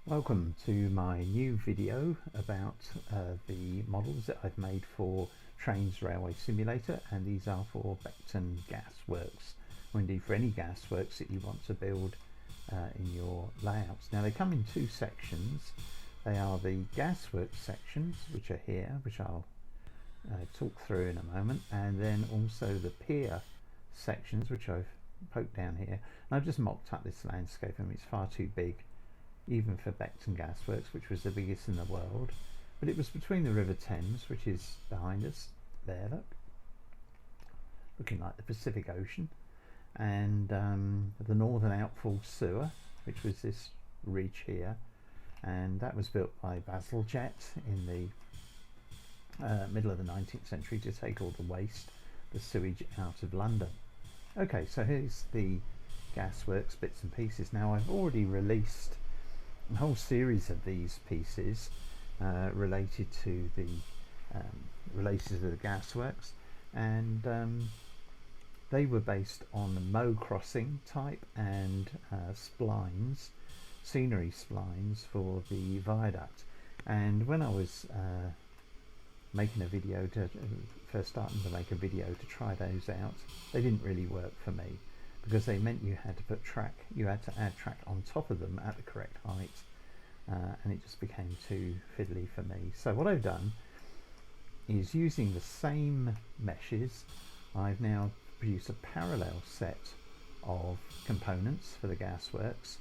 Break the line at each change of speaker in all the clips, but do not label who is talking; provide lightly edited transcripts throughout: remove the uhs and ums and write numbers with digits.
Welcome to my new video about the models that I've made for Trains Railway Simulator, and these are for Beckton Gasworks, or indeed for any gasworks that you want to build in your layouts. Now they come in two sections. They are the gasworks sections, which are here, which I'll talk through in a moment, and then also the pier sections, which I've poked down here. And I've just mocked up this landscape. I mean, it's far too big even for Beckton Gasworks, which was the biggest in the world, but it was between the River Thames, which is behind us there, look, looking like the Pacific Ocean, and the Northern Outfall Sewer, which was this ridge here, and that was built by Bazalgette in the middle of the 19th century to take all the waste, the sewage, out of London. Okay, so here's the gasworks bits and pieces. Now I've already released a whole series of these pieces related to the gasworks, and they were based on the mow crossing type and splines, scenery splines for the viaduct. And when I was making a video first starting to make a video to try those out, they didn't really work for me, because they meant you had to put track, you had to add track on top of them at the correct height, and it just became too fiddly for me. So what I've done is, using the same meshes, I've now produced a parallel set of components for the gasworks,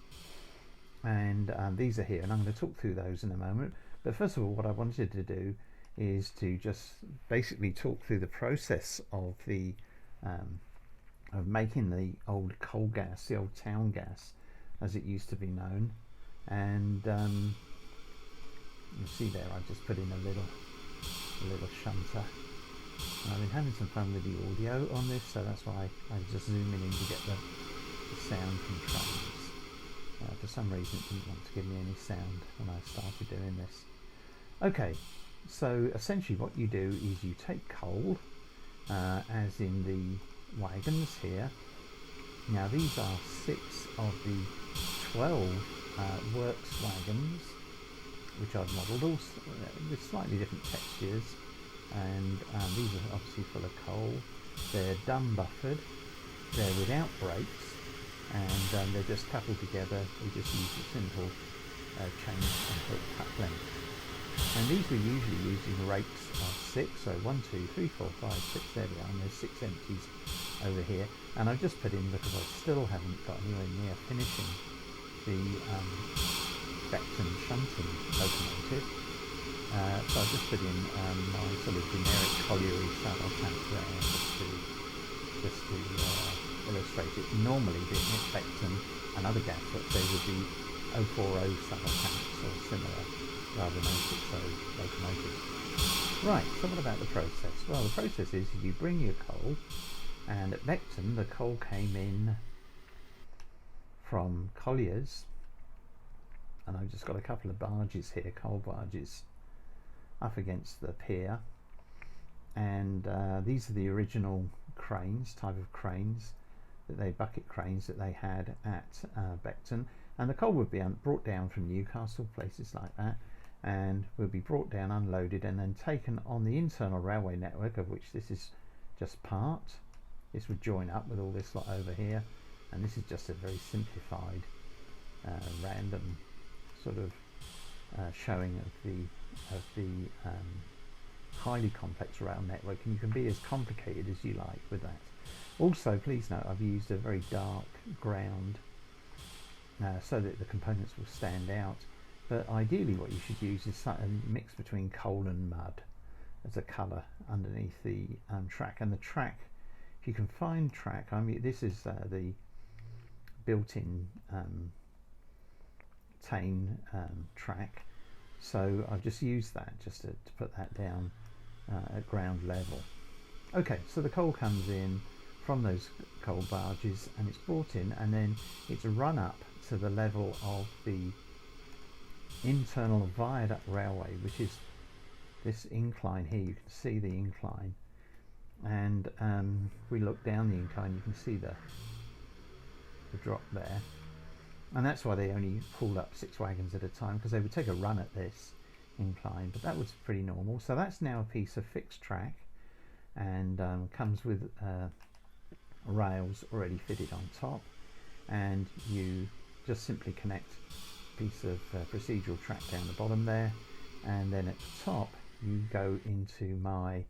and these are here, and I'm going to talk through those in a moment. But first of all, what I wanted to do is to just basically talk through the process of the of making the old coal gas, the old town gas as it used to be known. And you see there, I've just put in a little shunter, and I've been having some fun with the audio on this, so that's why I'm just zooming in to get the sound from trains. For some reason it didn't want to give me any sound when I started doing this. Okay, so essentially what you do is you take coal, as in the wagons here. Now these are 6 of the 12 works wagons, which I've modelled, all with slightly different textures, and these are obviously full of coal. They're dumb buffered, they're without brakes, and they're just coupled together. We just use a simple chain and hook coupling. And these we're usually using rates of 6, so 1, 2, 3, 4, 5, 6, there we are, and there's 6 empties over here. And I've just put in, because I still haven't got anywhere near finishing the Beckton shunting locomotive, so I've just put in my sort of generic colliery saddle tank there, just to illustrate it. Normally, being at Beckton and other gasworks, they would be 040 saddle tanks or similar, rather than 060 locomotives. Right, so what about the process? Well, the process is you bring your coal, and at Beckton the coal came in from colliers, and I've just got a couple of barges here, coal barges, up against the pier, and these are the original cranes, type of cranes, bucket cranes that they had at Beckton, and the coal would be brought down from Newcastle, places like that, and will be brought down, unloaded, and then taken on the internal railway network, of which this is just part. This would join up with all this lot over here, and this is just a very simplified random sort of showing of the highly complex rail network, and you can be as complicated as you like with that. Also, please note, I've used a very dark ground so that the components will stand out. But ideally what you should use is a mix between coal and mud as a colour underneath the track. And the track, if you can find track, I mean, this is the built-in Tane track, so I've just used that just to put that down at ground level. Okay, so the coal comes in from those coal barges, and it's brought in, and then it's run up to the level of the internal viaduct railway, which is this incline here. You can see the incline, and if we look down the incline, you can see the drop there. And that's why they only pulled up 6 wagons at a time, because they would take a run at this incline, but that was pretty normal. So that's now a piece of fixed track, and comes with rails already fitted on top, and you just simply connect a piece of procedural track down the bottom there, and then at the top you go into my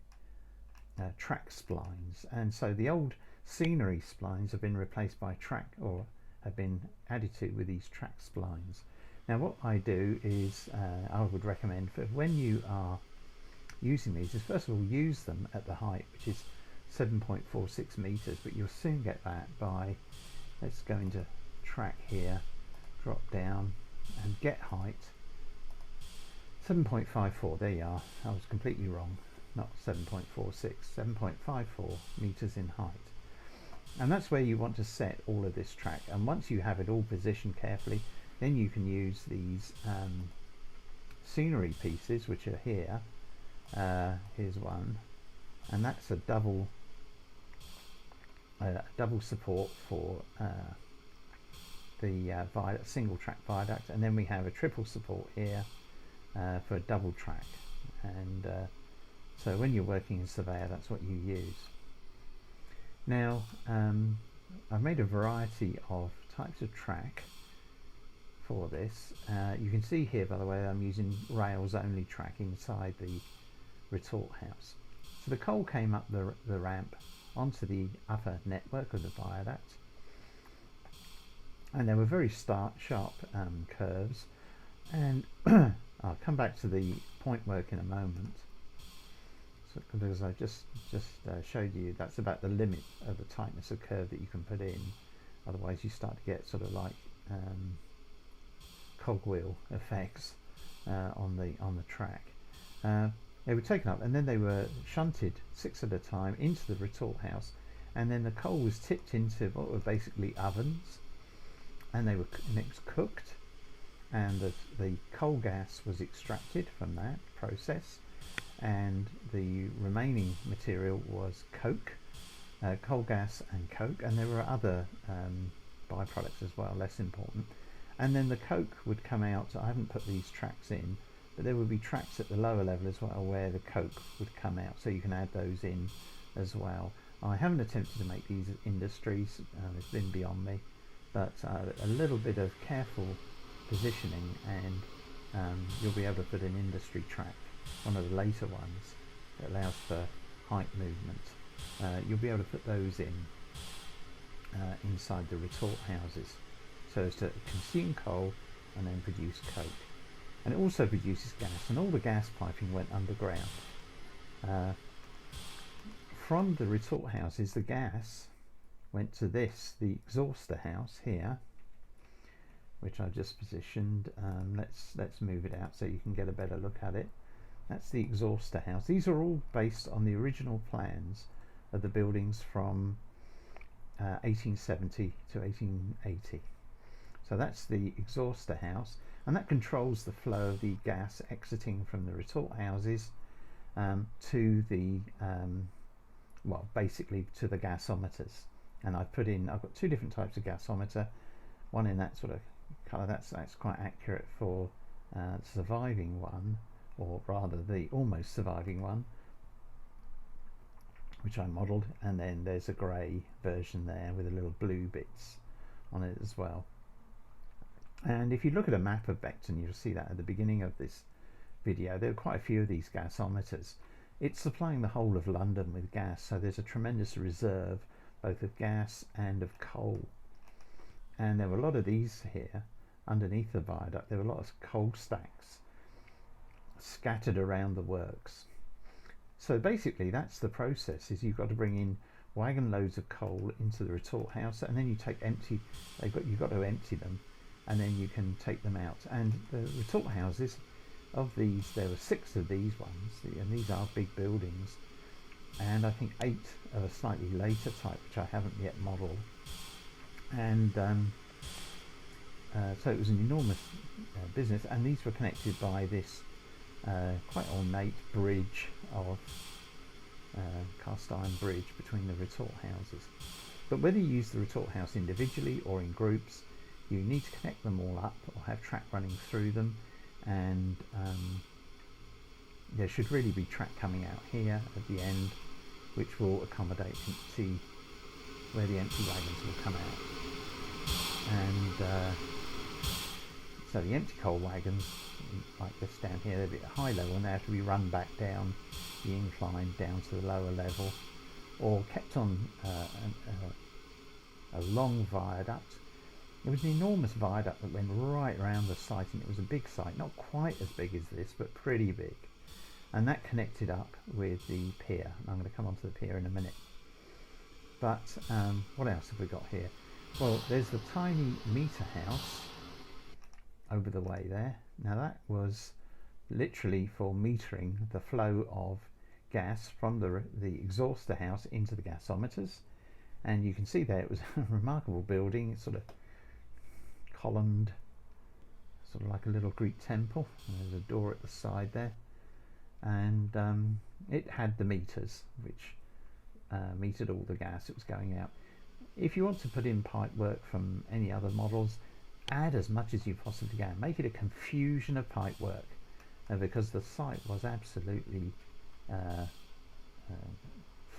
track splines. And so the old scenery splines have been replaced by track, or have been added to with these track splines. Now what I do is, I would recommend for when you are using these, is first of all use them at the height, which is 7.46 meters, but you'll soon get that by, let's go into track here, drop down and get height, 7.54, there you are, I was completely wrong, not 7.46, 7.54 meters in height. And that's where you want to set all of this track, and once you have it all positioned carefully, then you can use these scenery pieces, which are here. Here's one, and that's a double support for the single track viaduct, and then we have a triple support here for a double track. And so when you're working in Surveyor, that's what you use. Now I've made a variety of types of track for this. You can see here, by the way, I'm using rails only track inside the retort house. So the coal came up the ramp onto the upper network of the viaduct, and there were very sharp curves, and I'll come back to the point work in a moment. So, because I just showed you that's about the limit of the tightness of curve that you can put in, otherwise you start to get sort of like cogwheel effects on the track. They were taken up and then they were shunted 6 at a time into the retort house, and then the coal was tipped into what were basically ovens, and it was cooked, and the coal gas was extracted from that process, and the remaining material was coke, coal gas and coke, and there were other byproducts as well, less important. And then the coke would come out. I haven't put these tracks in, but there would be tracks at the lower level as well where the coke would come out, so you can add those in as well. I haven't attempted to make these industries, it's been beyond me, but a little bit of careful positioning, and you'll be able to put an industry track, one of the later ones that allows for height movement. You'll be able to put those in inside the retort houses, so as to consume coal and then produce coke. And it also produces gas, and all the gas piping went underground. From the retort houses, the gas went to the exhauster house here, which I've just positioned. Let's move it out so you can get a better look at it. That's the exhauster house. These are all based on the original plans of the buildings from 1870 to 1880. So that's the exhauster house, and that controls the flow of the gas exiting from the retort houses to the well, basically to the gasometers. And I've got 2 different types of gasometer, one in that sort of colour, that's quite accurate for surviving one, or rather the almost surviving one, which I modelled, and then there's a grey version there with a little blue bits on it as well. And if you look at a map of Beckton, you'll see that at the beginning of this video there are quite a few of these gasometers. It's supplying the whole of London with gas, so there's a tremendous reserve both of gas and of coal. And there were a lot of these here underneath the viaduct. There were a lot of coal stacks scattered around the works. So basically that's the process, is you've got to bring in wagon loads of coal into the retort house, and then you you've got to empty them, and then you can take them out. And the retort houses, of these, there were 6 of these ones, and these are big buildings, and I think 8 of a slightly later type, which I haven't yet modelled. And so it was an enormous business, and these were connected by this quite ornate bridge of cast iron bridge between the retort houses. But whether you use the retort house individually or in groups, you need to connect them all up or have track running through them, and there should really be track coming out here at the end, which will accommodate empty, where the empty wagons will come out. And so the empty coal wagons, like this down here, they're a bit high level and they have to be run back down the incline down to the lower level, or kept on a long viaduct. It was an enormous viaduct that went right around the site, and it was a big site, not quite as big as this, but pretty big. And that connected up with the pier. And I'm going to come onto the pier in a minute. But what else have we got here? Well, there's the tiny meter house over the way there. Now that was literally for metering the flow of gas from the exhauster house into the gasometers. And you can see there it was a remarkable building. It's sort of columned, sort of like a little Greek temple. And there's a door at the side there. And it had the meters which metered all the gas that was going out. If you want to put in pipe work from any other models, add as much as you possibly can. Make it a confusion of pipe work, because the site was absolutely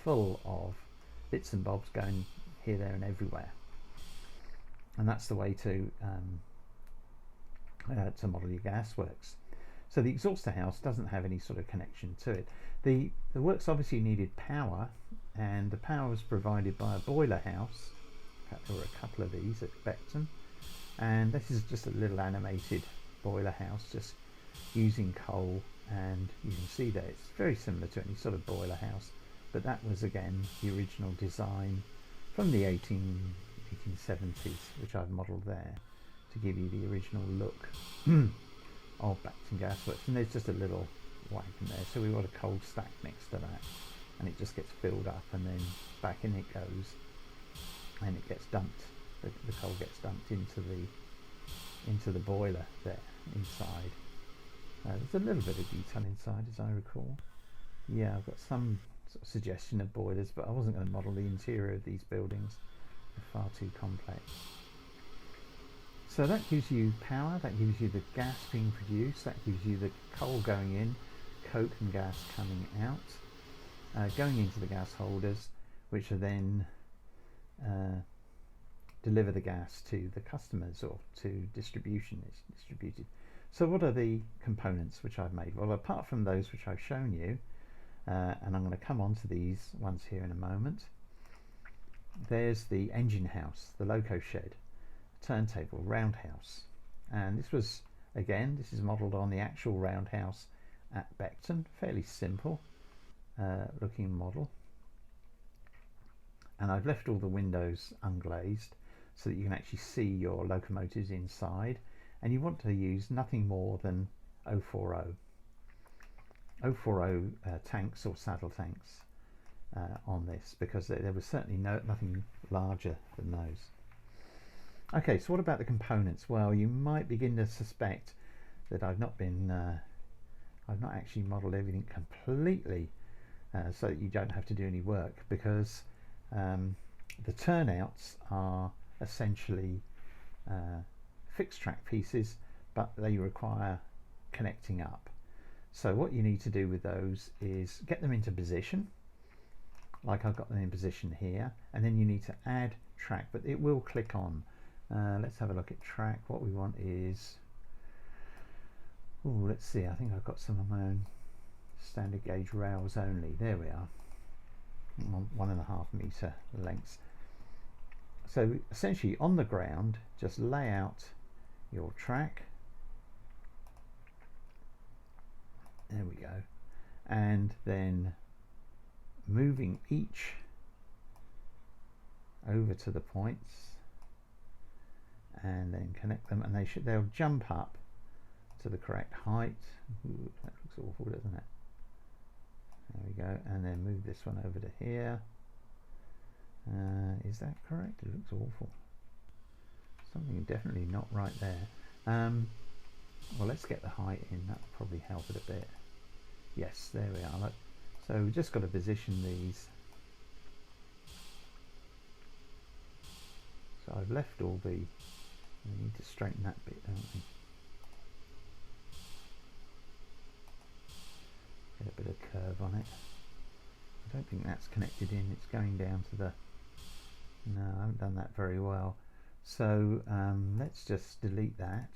full of bits and bobs going here, there and everywhere. And that's the way to model your gas works. So the exhauster house doesn't have any sort of connection to it. The works obviously needed power, and the power was provided by a boiler house. In fact, there were a couple of these at Beckton, and this is just a little animated boiler house, just using coal. And you can see that it's very similar to any sort of boiler house, but that was again the original design from the 1870s, which I've modelled there to give you the original look of Beckton Gasworks. And there's just a little wagon there, so we've got a coal stack next to that, and it just gets filled up and then back in it goes, and it gets dumped, the coal gets dumped into the boiler there inside. There's a little bit of detail inside, as I recall. Yeah, I've got some sort of suggestion of boilers, but I wasn't going to model the interior of these buildings. They're far too complex. So that gives you power, that gives you the gas being produced, that gives you the coal going in, coke and gas coming out, going into the gas holders, which are then deliver the gas to the customers, or to distribution. It's distributed. So what are the components which I've made? Well, apart from those which I've shown you, and I'm going to come on to these ones here in a moment, there's the engine house, the loco shed, turntable, roundhouse. And this was, again, this is modelled on the actual roundhouse at Beckton. Fairly simple looking model. And I've left all the windows unglazed so that you can actually see your locomotives inside. And you want to use nothing more than 040 tanks or saddle tanks on this, because there was certainly nothing larger than those. Okay, so what about the components? Well, you might begin to suspect that I've not actually modelled everything completely so that you don't have to do any work, because the turnouts are essentially fixed track pieces, but they require connecting up. So what you need to do with those is get them into position, like I've got them in position here, and then you need to add track, but it will click on. Let's have a look at track. What we want is, let's see, I think I've got some of my own standard gauge rails only. There we are, 1.5 meter lengths. So essentially on the ground, just lay out your track. There we go. And then moving each over to the points, and then connect them, and they'll jump up to the correct height. Ooh, that looks awful, doesn't it? There we go. And then move this one over to here. Is that correct? It looks awful. Something definitely not right there. Well, let's get the height in. That'll probably help it a bit. Yes, there we are. Look. So we've just got to position these. So I've left all the We need to straighten that bit, don't we? Get a bit of curve on it. I don't think that's connected in, it's going down to the... No, I haven't done that very well. So let's just delete that.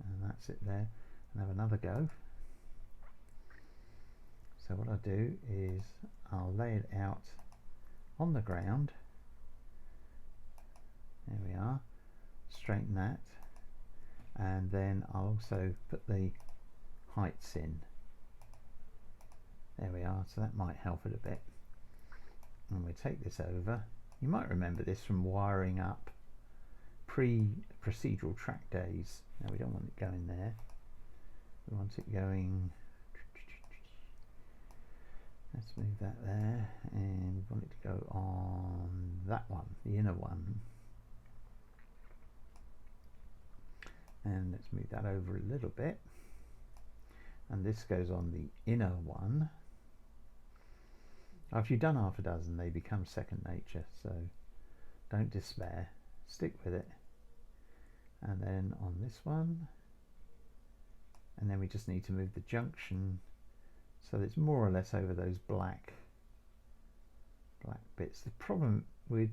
And that's it there. And have another go. So what I'll do is I'll lay it out on the ground. There we are. Straighten that. And then I'll also put the heights in. There we are. So that might help it a bit. And we take this over. You might remember this from wiring up pre-procedural track days. Now we don't want it going there. We want it going... Let's move that there, and we want it to go on that one, the inner one. And let's move that over a little bit. And this goes on the inner one. After you've done half a dozen, they become second nature, so don't despair. Stick with it. And then on this one, and then we just need to move the junction so that it's more or less over those black bits. The problem with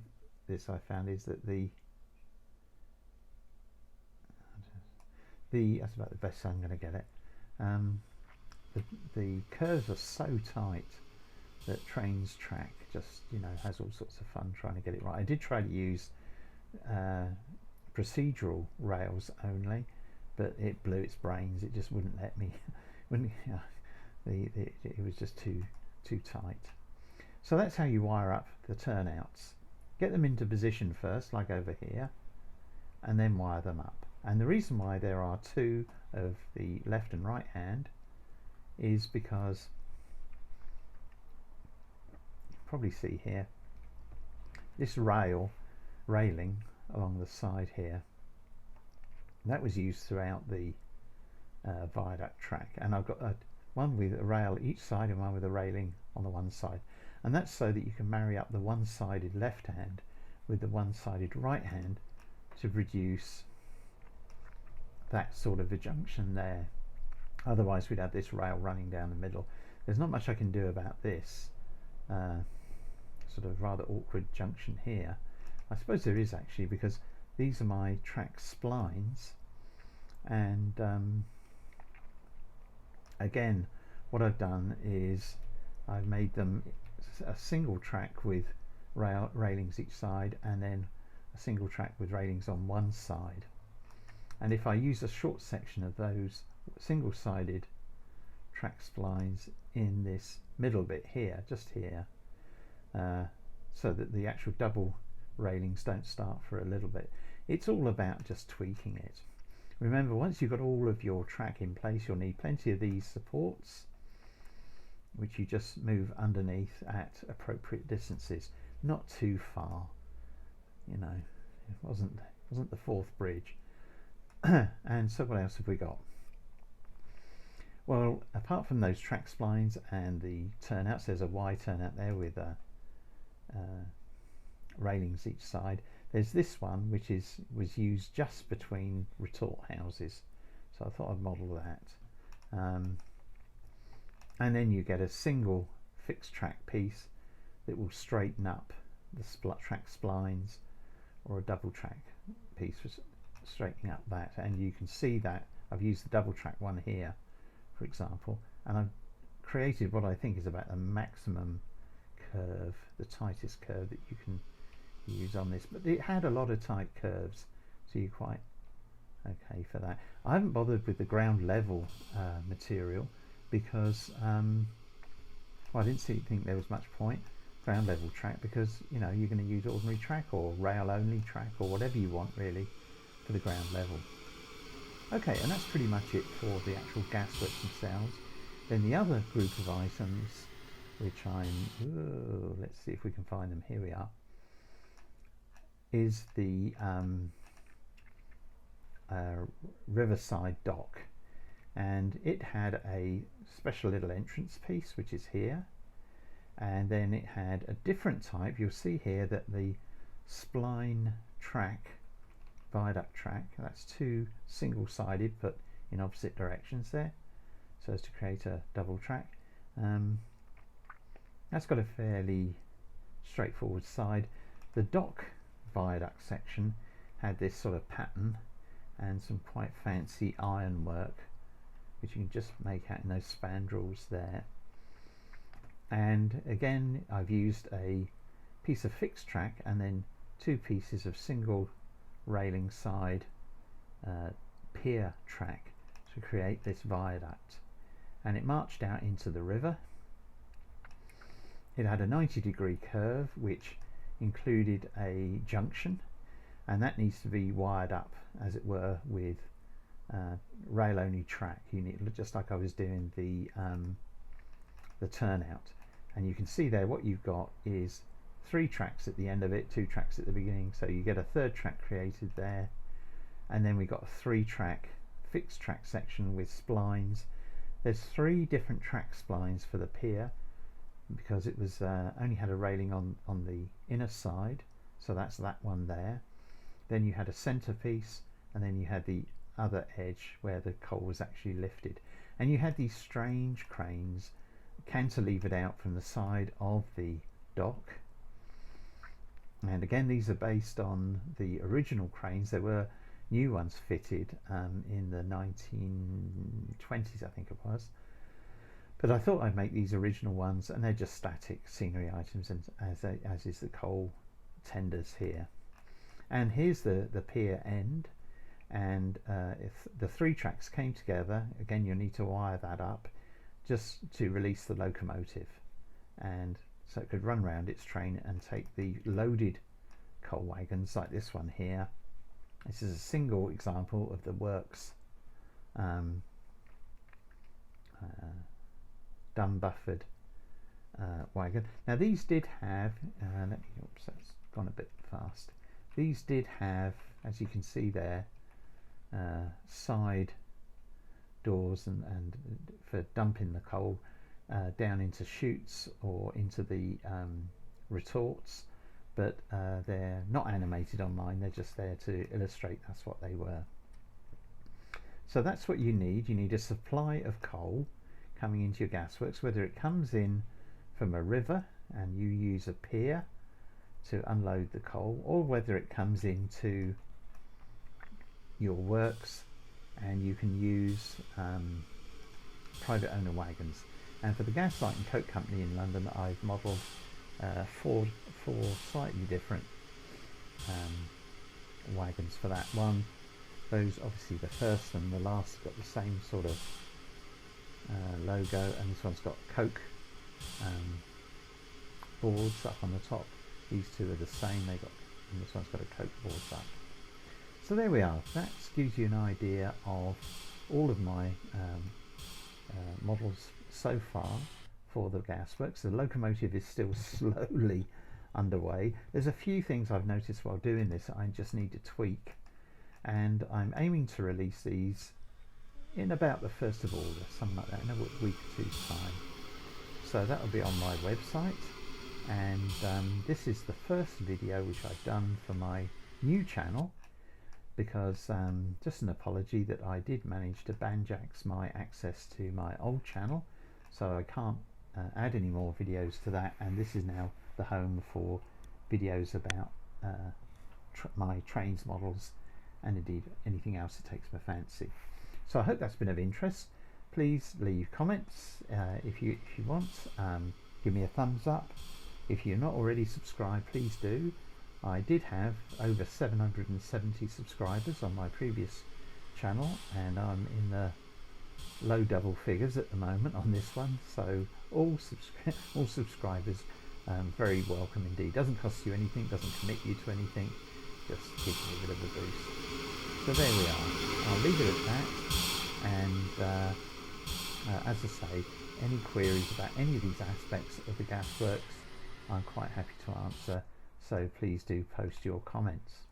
this, I found, is that that's about the best I'm going to get it. The curves are so tight that Trains Track just, you know, has all sorts of fun trying to get it right. I did try to use procedural rails only, but it blew its brains. It just wouldn't let me. It was just too tight. So that's how you wire up the turnouts. Get them into position first, like over here, and then wire them up. And the reason why there are two of the left and right hand is because, you can probably see here, this railing along the side here, that was used throughout the viaduct track, and I've got one with a rail each side and one with a railing on the one side, and that's so that you can marry up the one-sided left hand with the one-sided right hand to produce that sort of a junction there. Otherwise we'd have this rail running down the middle. There's not much I can do about this sort of rather awkward junction here. I suppose there is actually, because these are my track splines, and again what I've done is I've made them a single track with railings each side, and then a single track with railings on one side. And if I use a short section of those single-sided track splines in this middle bit here, just here, so that the actual double railings don't start for a little bit. It's all about just tweaking it. Remember, once you've got all of your track in place, you'll need plenty of these supports, which you just move underneath at appropriate distances, not too far. You know, it wasn't the fourth bridge. And so what else have we got? Well, apart from those track splines and the turnouts, there's a Y turnout there with railings each side. There's this one which was used just between retort houses, so I thought I'd model that. And then you get a single fixed track piece that will straighten up the track splines, or a double track piece for straightening up that. And you can see that I've used the double track one here, for example, and I've created what I think is about the maximum curve, the tightest curve that you can use on this. But it had a lot of tight curves, so you're quite okay for that. I haven't bothered with the ground level material because well, I didn't think there was much point ground level track, because you know you're going to use ordinary track or rail only track or whatever you want really for the ground level. Okay, and that's pretty much it for the actual gasworks themselves. Then the other group of items, which let's see if we can find them, here we are, is the riverside dock, and it had a special little entrance piece which is here, and then it had a different type. You'll see here that the spline track, viaduct track. That's two single-sided but in opposite directions there, so as to create a double track. That's got a fairly straightforward side. The dock viaduct section had this sort of pattern and some quite fancy ironwork, which you can just make out in those spandrels there. And again, I've used a piece of fixed track and then two pieces of single railing side pier track to create this viaduct. And it marched out into the river. It had a 90-degree curve which included a junction, and that needs to be wired up, as it were, with rail only track. You need, just like I was doing the turnout. And you can see there what you've got is 3 tracks at the end of it, 2 tracks at the beginning, so you get a third track created there. And then we got a 3-track fixed track section with splines. There's 3 different track splines for the pier, because it was only had a railing on the inner side, so that's that one there. Then you had a centerpiece, and then you had the other edge where the coal was actually lifted. And you had these strange cranes cantilevered out from the side of the dock. And again, these are based on the original cranes. There were new ones fitted in the 1920s, I think it was. But I thought I'd make these original ones, and they're just static scenery items, and as is the coal tenders here. And here's the pier end, and if the 3 tracks came together, again you'll need to wire that up just to release the locomotive, and so it could run around its train and take the loaded coal wagons like this one here. This is a single example of the works Dunbuffered wagon. Now these did have, oops, that's gone a bit fast. These did have, as you can see there, side doors and for dumping the coal down into chutes or into the retorts, but they're not animated on mine. They're just there to illustrate that's what they were. So that's what you need. You need a supply of coal coming into your gasworks, whether it comes in from a river and you use a pier to unload the coal, or whether it comes into your works and you can use private owner wagons. And for the Gaslight and Coke Company in London, I've modelled 4 slightly different wagons for that one. Those, obviously the first and the last got the same sort of logo, and this one's got Coke boards up on the top. These two are the same, and this one's got a Coke boards up. So there we are. That gives you an idea of all of my models so far for the gasworks. The locomotive is still slowly underway. There's a few things I've noticed while doing this I just need to tweak, and I'm aiming to release these in about the 1st of August, something like that, in a week or two's time. So that will be on my website, and this is the first video which I've done for my new channel, because just an apology that I did manage to banjax my access to my old channel, so I can't add any more videos to that, and this is now the home for videos about my trains models, and indeed anything else that takes my fancy. So I hope that's been of interest. Please leave comments if you want. Give me a thumbs up. If you're not already subscribed, please do. I did have over 770 subscribers on my previous channel, and I'm in the low double figures at the moment on this one. So all subscribers, very welcome indeed. Doesn't cost you anything, doesn't commit you to anything, just gives me a bit of a boost. So there we are. I'll leave it at that, and as I say, any queries about any of these aspects of the gasworks, I'm quite happy to answer, so please do post your comments.